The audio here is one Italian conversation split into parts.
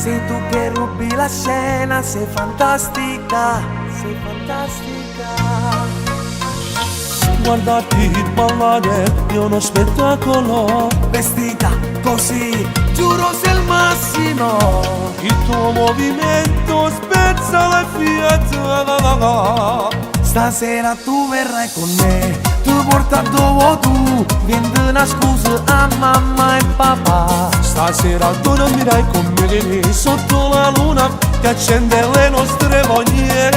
sei tu che rubi la scena, sei fantastica, sei fantastica. Guardati ballare è uno spettacolo, Vestita così, giuro sei il massimo. il tuo movimento spezza la fiata. Stasera tu verrai con me, tu porta dove tu, vieni una scusa a mamma e papà. Stasera tu dormirai con me sotto la luna che accende le nostre voglie.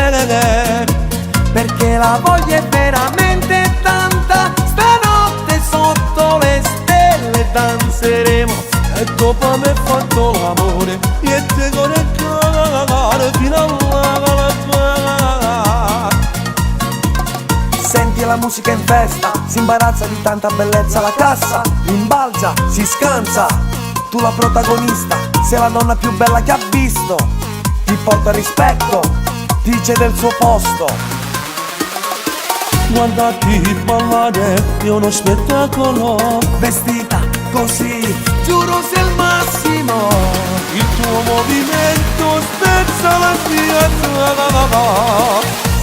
Perché la voglia è veramente tanta, stanotte sotto le stelle danzeremo. E dopo aver fatto l'amore io te vorrei cagare fino alla Senti la musica in festa, si imbarazza di tanta bellezza la cassa, rimbalza, si scansa. Tu la protagonista, sei la donna più bella che ha visto. Ti porta rispetto, ti cede il suo posto. Guardati ballare è uno spettacolo, Vestita così, giuro sei il massimo. il tuo movimento spezza la fiata.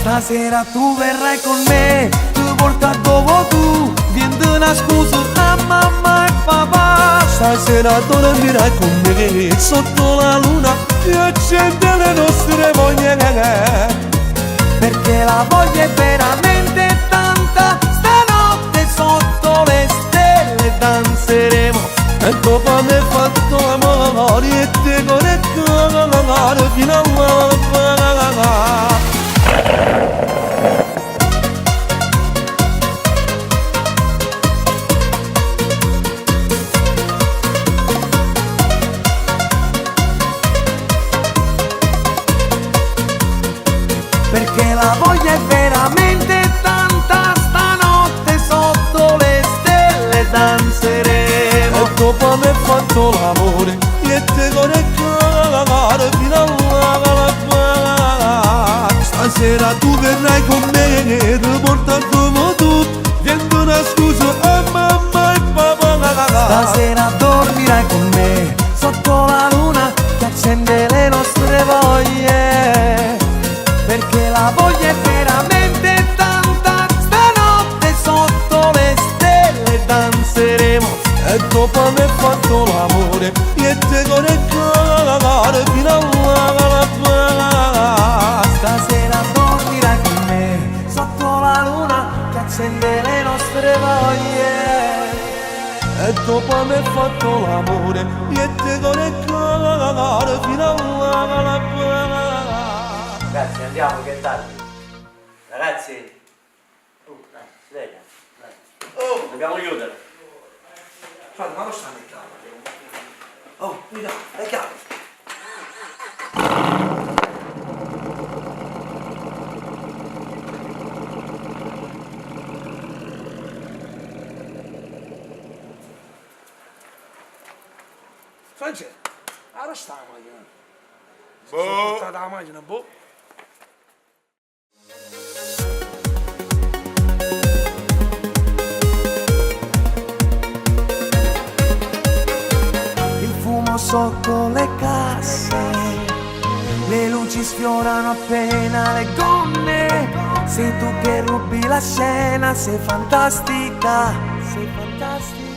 Stasera tu verrai con me, tu porta dove tu, vieni una scusa a mamma e papà. Stasera tu dormirai con me sotto la luna che accende le nostre voglie. Perché la voglia è veramente tanta, stanotte sotto le stelle danzeremo. E dopo aver fatto l'amore e te vorrei cagare fino alla Perché la voglia è veramente tanta, stanotte sotto le stelle danzeremo. E dopo aver fatto l'amore io te vorrei cagare fino alla Stasera tu verrai con me e porta dove tu, vieni una scusa a mamma e papà. Stasera dormirai con me sotto la luna che accende le nostre voglie. Perché la voglia è veramente tanta, stanotte sotto le stelle danzeremo. E dopo aver fatto l'amore io te vorrei cagare fino alla Stasera dormirai con me sotto la luna che accende le nostre voglie. E dopo aver fatto l'amore io te vorrei cagare fino alla Ragazzi, andiamo che è tardi. Ragazzi, dai, sveglia. Dai. Dobbiamo chiudere. Frate, ma non stanno le chiavi? Oh, mi dà, le chiavi. Francesco, ora sta la macchina. Boh. Sono portata la macchina, boh. Il fumo sotto le casse, le luci sfiorano appena le gonne. Sei tu che rubi la scena, sei fantastica, sei fantastica.